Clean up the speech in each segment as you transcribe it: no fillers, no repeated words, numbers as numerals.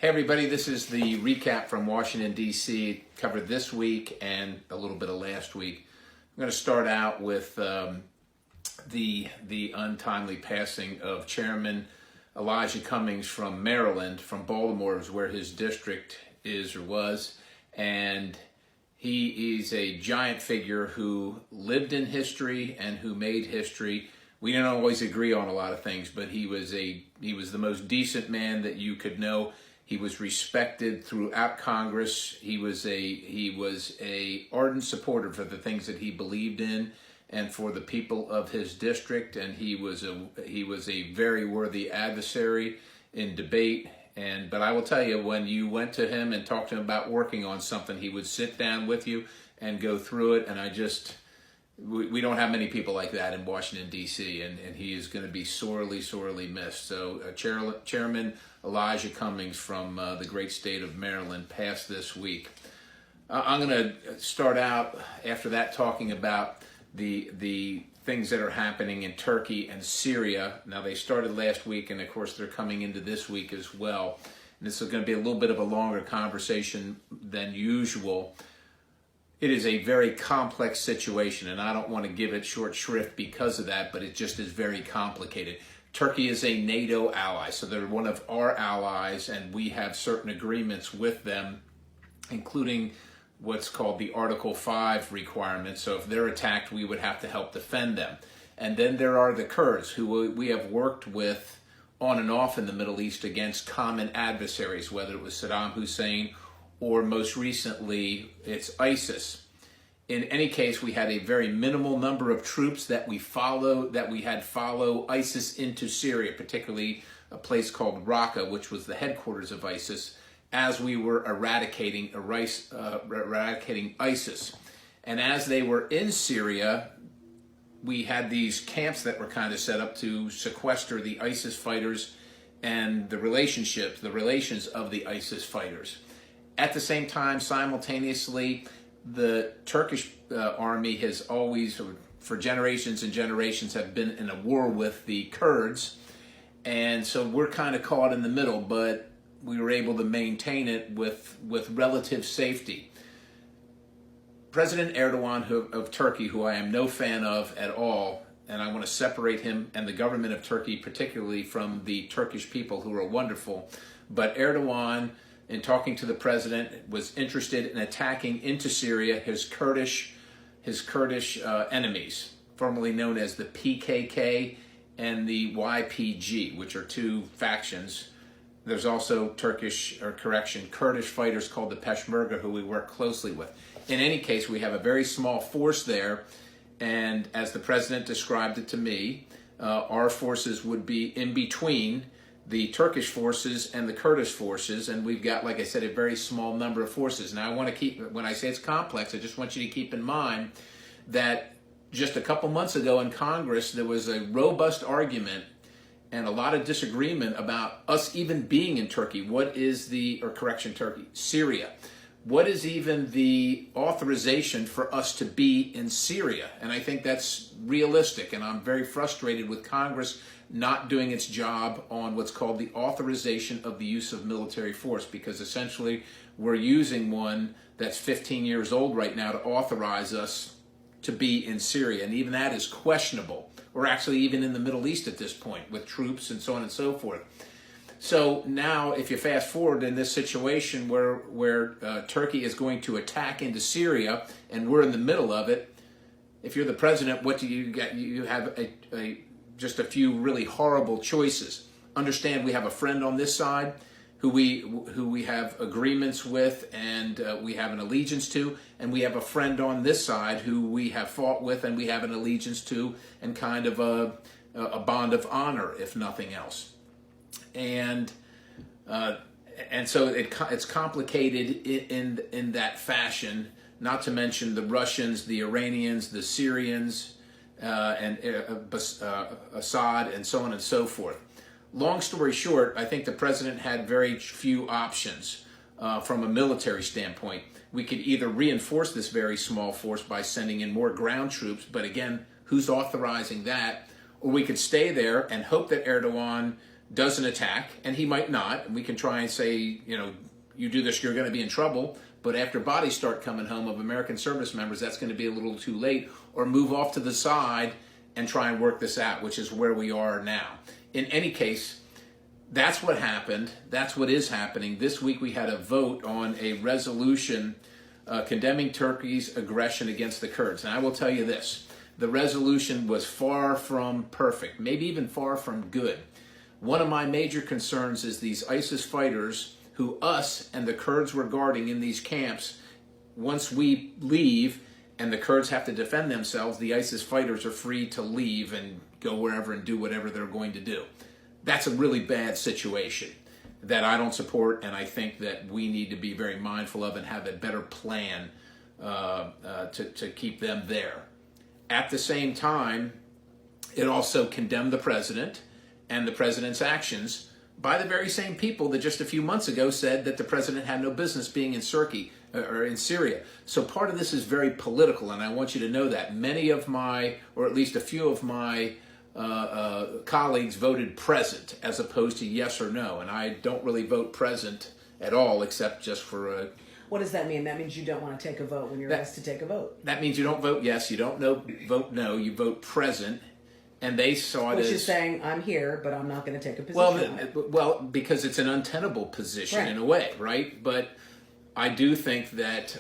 Hey everybody, this is the recap from Washington, D.C. Covered this week and a little bit of last week. I'm going to start out with the untimely passing of Chairman Elijah Cummings from Maryland. From Baltimore is where his district is or was. And he is a giant figure who lived in history and who made history. We didn't always agree on a lot of things, but he was the most decent man that you could know. He was respected throughout Congress. He was a ardent supporter for the things that he believed in and for the people of his district. And he was a very worthy adversary in debate. But I will tell you, when you went to him and talked to him about working on something, he would sit down with you and go through it. And we don't have many people like that in Washington, D.C., and he is going to be sorely, sorely missed. So Chairman Elijah Cummings from the great state of Maryland passed this week. I'm going to start out after that talking about the things that are happening in Turkey and Syria. Now, they started last week, and of course they're coming into this week as well. And this is going to be a little bit of a longer conversation than usual. It is a very complex situation, and I don't want to give it short shrift because of that, but it just is very complicated. Turkey is a NATO ally, so they're one of our allies, and we have certain agreements with them, including what's called the Article 5 requirements. So if they're attacked, we would have to help defend them. And then there are the Kurds, who we have worked with on and off in the Middle East against common adversaries, whether it was Saddam Hussein or most recently it's ISIS. In any case, we had a very minimal number of troops that we had follow ISIS into Syria, particularly a place called Raqqa, which was the headquarters of ISIS, as we were eradicating ISIS. And as they were in Syria, we had these camps that were kind of set up to sequester the ISIS fighters and the relations of the ISIS fighters. At the same time, simultaneously, the Turkish army has always, for generations and generations, have been in a war with the Kurds. And so we're kind of caught in the middle, but we were able to maintain it with relative safety. President Erdogan of Turkey, who I am no fan of at all, and I want to separate him and the government of Turkey particularly from the Turkish people, who are wonderful, but Erdogan, in talking to the president, was interested in attacking into Syria his Kurdish enemies, formerly known as the PKK and the YPG, which are two factions. There's also Kurdish fighters called the Peshmerga, who we work closely with. In any case, we have a very small force there, and as the president described it to me, our forces would be in between the Turkish forces and the Kurdish forces, and we've got, like I said, a very small number of forces. Now, when I say it's complex, I just want you to keep in mind that just a couple months ago in Congress, there was a robust argument and a lot of disagreement about us even being in Turkey. Syria. What is even the authorization for us to be in Syria? And I think that's realistic, and I'm very frustrated with Congress not doing its job on what's called the authorization of the use of military force, because essentially we're using one that's 15 years old right now to authorize us to be in Syria, and even that is questionable. We're actually even in the Middle East at this point with troops and so on and so forth. So now, if you fast forward in this situation where Turkey is going to attack into Syria and we're in the middle of it, if you're the president, what do you get? You have just a few really horrible choices. Understand, we have a friend on this side who we have agreements with and we have an allegiance to, and we have a friend on this side who we have fought with and we have an allegiance to, and kind of a bond of honor, if nothing else. And so it's complicated in that fashion. Not to mention the Russians, the Iranians, the Syrians, and Assad, and so on and so forth. Long story short, I think the president had very few options from a military standpoint. We could either reinforce this very small force by sending in more ground troops, but again, who's authorizing that? Or we could stay there and hope that Erdogan doesn't attack, and he might not, and we can try and say, you do this, you're going to be in trouble. But after bodies start coming home of American service members, that's going to be a little too late, or move off to the side and try and work this out, which is where we are now. In any case, that's what happened. That's what is happening. This week we had a vote on a resolution condemning Turkey's aggression against the Kurds. And I will tell you this, the resolution was far from perfect, maybe even far from good. One of my major concerns is these ISIS fighters who us and the Kurds were guarding in these camps. Once we leave and the Kurds have to defend themselves, the ISIS fighters are free to leave and go wherever and do whatever they're going to do. That's a really bad situation that I don't support, and I think that we need to be very mindful of and have a better plan to keep them there. At the same time, it also condemned the president and the president's actions by the very same people that just a few months ago said that the president had no business being in Turkey or in Syria. So part of this is very political, and I want you to know that. Many of my, or at least a few of my colleagues voted present as opposed to yes or no, and I don't really vote present at all except just for a... What does that mean? That means you don't want to take a vote when you're asked to take a vote. That means you don't vote yes, you don't vote no, you vote present. And they saw it Which as... is saying, I'm here, but I'm not going to take a position. Well, because it's an untenable position Right. in a way, right? But I do think that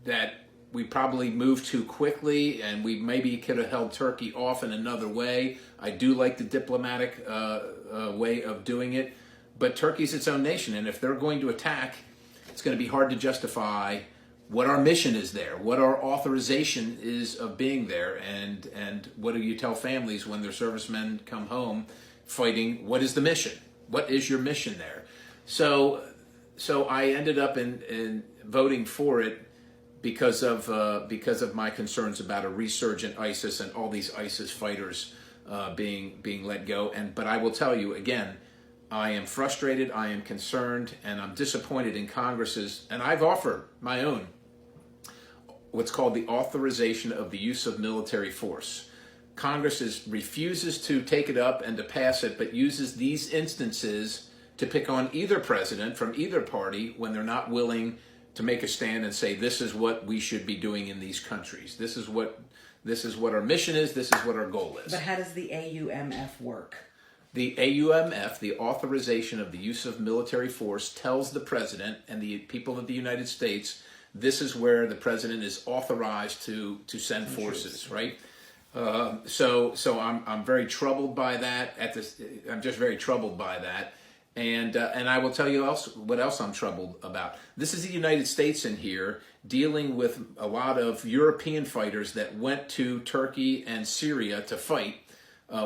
that we probably moved too quickly, and we maybe could have held Turkey off in another way. I do like the diplomatic way of doing it, but Turkey's its own nation, and if they're going to attack, it's going to be hard to justify what our mission is there, what our authorization is of being there, and what do you tell families when their servicemen come home fighting? What is the mission? What is your mission there? So I ended up in voting for it because of my concerns about a resurgent ISIS and all these ISIS fighters being let go. But I will tell you again, I am frustrated, I am concerned, and I'm disappointed in Congress's, and I've offered my own, what's called the authorization of the use of military force. Congress refuses to take it up and to pass it, but uses these instances to pick on either president from either party when they're not willing to make a stand and say, this is what we should be doing in these countries. This is what our mission is. This is what our goal is. But how does the AUMF work? The AUMF, the authorization of the use of military force, tells the president and the people of the United States this is where the president is authorized to send forces, right? So I'm very troubled by that. I'm just very troubled by that, and I will tell you what else I'm troubled about. This is the United States in here dealing with a lot of European fighters that went to Turkey and Syria to fight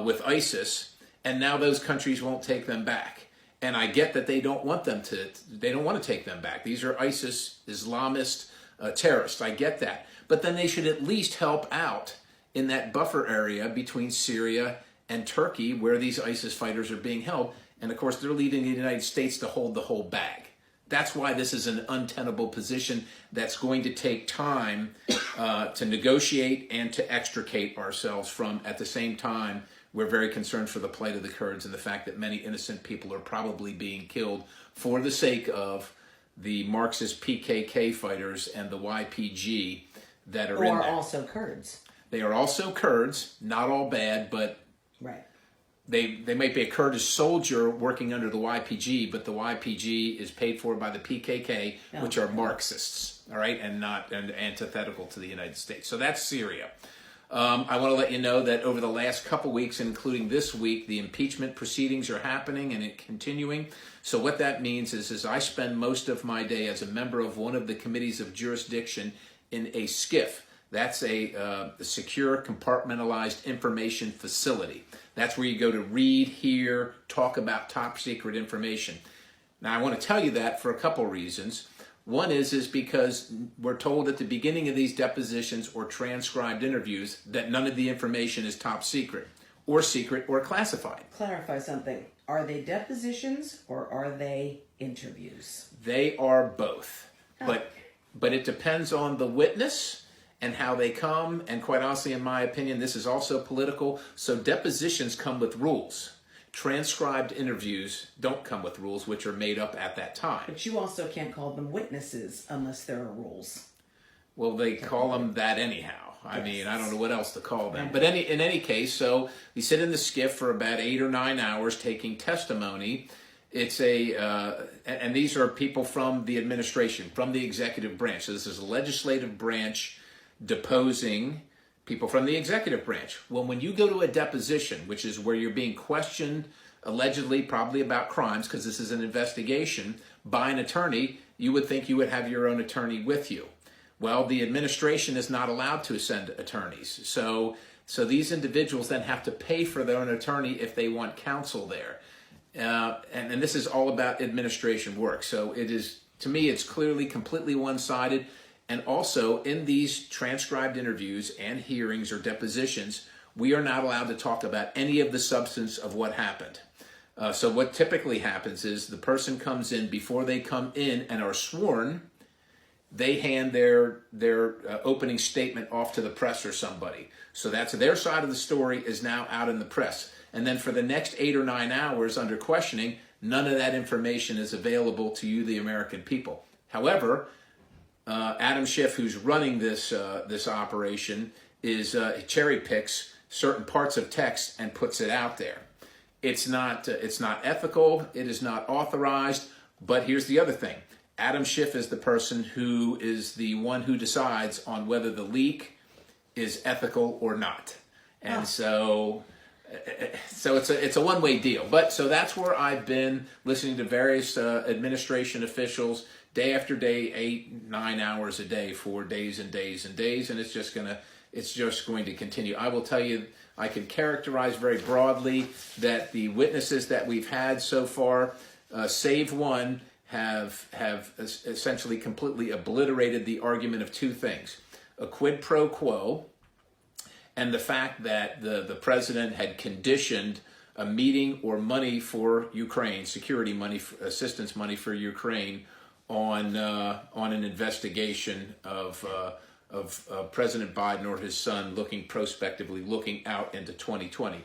with ISIS, and now those countries won't take them back. And I get that they don't want to take them back. These are ISIS, Islamist terrorists. I get that. But then they should at least help out in that buffer area between Syria and Turkey where these ISIS fighters are being held. And of course, they're leaving the United States to hold the whole bag. That's why this is an untenable position that's going to take time to negotiate and to extricate ourselves from. At the same time, we're very concerned for the plight of the Kurds and the fact that many innocent people are probably being killed for the sake of the Marxist PKK fighters and the YPG that are in there. Or also Kurds. They are also Kurds, not all bad, but right. They might be a Kurdish soldier working under the YPG, but the YPG is paid for by the PKK, which are Marxists, all right, and antithetical to the United States. So that's Syria. I want to let you know that over the last couple weeks, including this week, the impeachment proceedings are happening and continuing. So what that means is I spend most of my day as a member of one of the committees of jurisdiction in a SCIF. That's a secure compartmentalized information facility. That's where you go to read, hear, talk about top secret information. Now, I want to tell you that for a couple reasons. One is because we're told at the beginning of these depositions or transcribed interviews that none of the information is top secret or classified. Clarify something. Are they depositions or are they interviews? They are both. Oh. But it depends on the witness and how they come. And quite honestly, in my opinion, this is also political. So depositions come with rules. Transcribed interviews don't come with rules, which are made up at that time. But you also can't call them witnesses unless there are rules. Well, they call them that anyhow. I Yes. mean, I don't know what else to call them. But in any case, so we sit in the skiff for about 8 or 9 hours taking testimony. It's and these are people from the administration, from the executive branch. So this is a legislative branch deposing people from the executive branch. Well, when you go to a deposition, which is where you're being questioned, allegedly, probably about crimes, because this is an investigation, by an attorney, you would think you would have your own attorney with you. Well, the administration is not allowed to send attorneys. So these individuals then have to pay for their own attorney if they want counsel there. And this is all about administration work. So it is, to me, it's clearly completely one-sided. And also in these transcribed interviews and hearings or depositions, we are not allowed to talk about any of the substance of what happened. So what typically happens is the person comes in, before they come in and are sworn, they hand their opening statement off to the press or somebody. So that's their side of the story is now out in the press. And then for the next 8 or 9 hours under questioning, none of that information is available to you, the American people. However, Adam Schiff, who's running this operation, cherry picks certain parts of text and puts it out there. It's not ethical. It is not authorized. But here's the other thing. Adam Schiff is the person who is the one who decides on whether the leak is ethical or not. And so it's a one-way deal. But so that's where I've been listening to various administration officials day after day, 8, 9 hours a day for days and days and days, and it's just going to continue. I will tell you, I can characterize very broadly that the witnesses that we've had so far, save one, have essentially completely obliterated the argument of two things: a quid pro quo, and the fact that the president had conditioned a meeting or money for Ukraine, security money, assistance money for Ukraine, on an investigation of President Biden or his son, looking prospectively, looking out into 2020.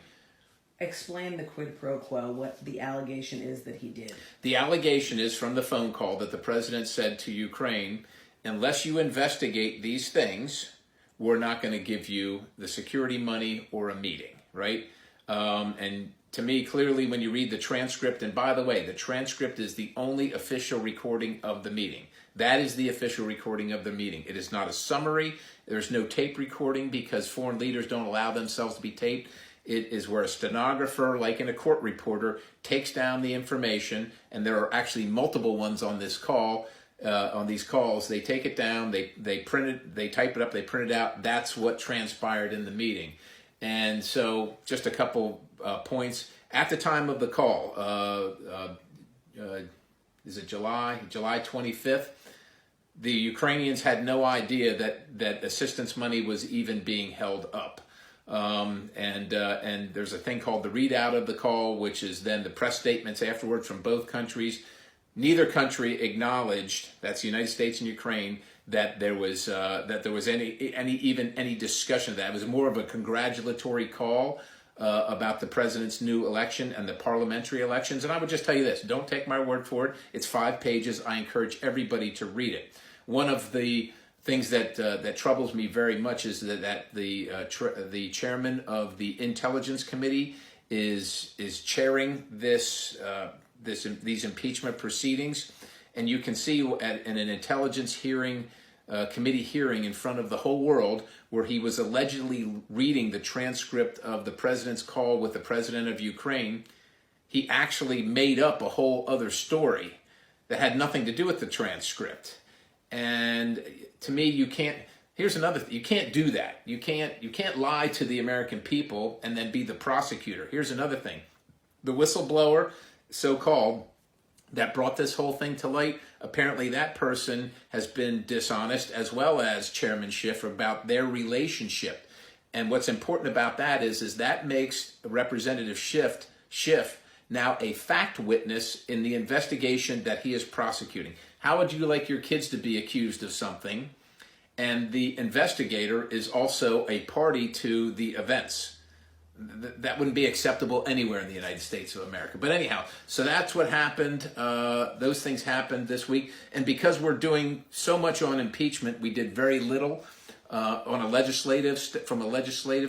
Explain the quid pro quo, what the allegation is that he did. The allegation is from the phone call that the president said to Ukraine, unless you investigate these things, we're not going to give you the security money or a meeting, right? And to me, clearly, when you read the transcript, and by the way, the transcript is the only official recording of the meeting. That is the official recording of the meeting. It is not a summary. There's no tape recording because foreign leaders don't allow themselves to be taped. It is where a stenographer, like in a court reporter, takes down the information, and there are actually multiple ones on this call. On these calls, they take it down, they print it, they type it up, they print it out. That's what transpired in the meeting. And so, just a couple points. At the time of the call, is it July 25th? The Ukrainians had no idea that assistance money was even being held up. And there's a thing called the readout of the call, which is then the press statements afterward from both countries. Neither country acknowledged, that's the United States and Ukraine, that there was any discussion of that. It was more of a congratulatory call about the president's new election and the parliamentary elections. And I would just tell you this: don't take my word for it. It's 5 pages. I encourage everybody to read it. One of the things that troubles me very much is that the chairman of the Intelligence Committee is chairing these impeachment proceedings, and you can see in an intelligence hearing, committee hearing in front of the whole world, where he was allegedly reading the transcript of the president's call with the president of Ukraine, he actually made up a whole other story that had nothing to do with the transcript. And to me, you can't. Here's another thing: you can't do that. You can't lie to the American people and then be the prosecutor. Here's another thing: the whistleblower, so-called, that brought this whole thing to light, apparently that person has been dishonest, as well as Chairman Schiff, about their relationship. And what's important about that is that makes Representative Schiff now a fact witness in the investigation that he is prosecuting. How would you like your kids to be accused of something, and the investigator is also a party to the events? that wouldn't be acceptable anywhere in the United States of America. But anyhow, so that's what happened. Those things happened this week. And because we're doing so much on impeachment, we did very little from a legislative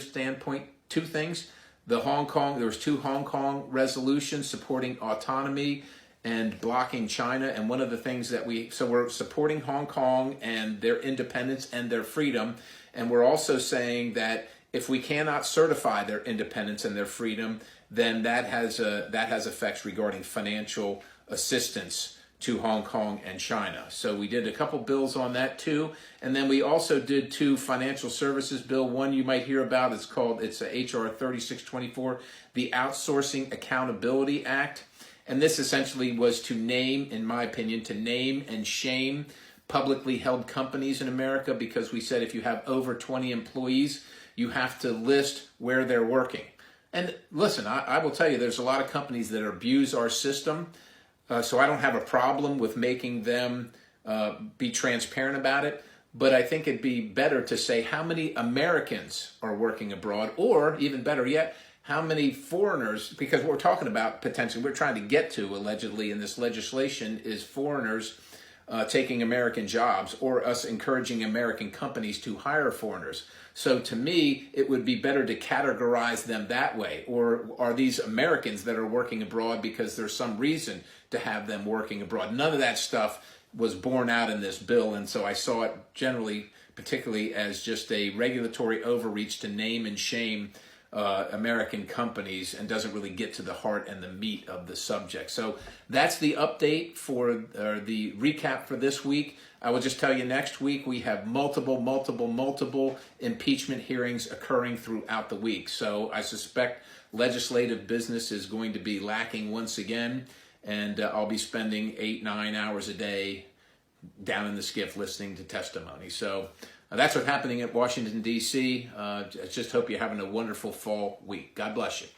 standpoint. Two things. There was 2 Hong Kong resolutions supporting autonomy and blocking China. And one of the things that we're supporting Hong Kong and their independence and their freedom. And we're also saying that if we cannot certify their independence and their freedom, then that has effects regarding financial assistance to Hong Kong and China. So we did a couple bills on that too. And then we also did 2 financial services bill. One you might hear about, it's HR 3624, the Outsourcing Accountability Act. And this essentially was to name, in my opinion, to name and shame publicly held companies in America, because we said if you have over 20 employees, you have to list where they're working. And listen, I will tell you, there's a lot of companies that abuse our system, so I don't have a problem with making them be transparent about it. But I think it'd be better to say how many Americans are working abroad, or even better yet, how many foreigners, because what we're talking about potentially, we're trying to get to allegedly in this legislation is foreigners taking American jobs, or us encouraging American companies to hire foreigners. So to me, it would be better to categorize them that way. Or are these Americans that are working abroad because there's some reason to have them working abroad? None of that stuff was borne out in this bill. And so I saw it generally, particularly as just a regulatory overreach to name and shame American companies, and doesn't really get to the heart and the meat of the subject. So that's the update for the recap for this week. I will just tell you, next week we have multiple impeachment hearings occurring throughout the week. So I suspect legislative business is going to be lacking once again, and I'll be spending 8-9 hours a day down in the skiff listening to testimony. So that's what's happening at Washington, D.C. I just hope you're having a wonderful fall week. God bless you.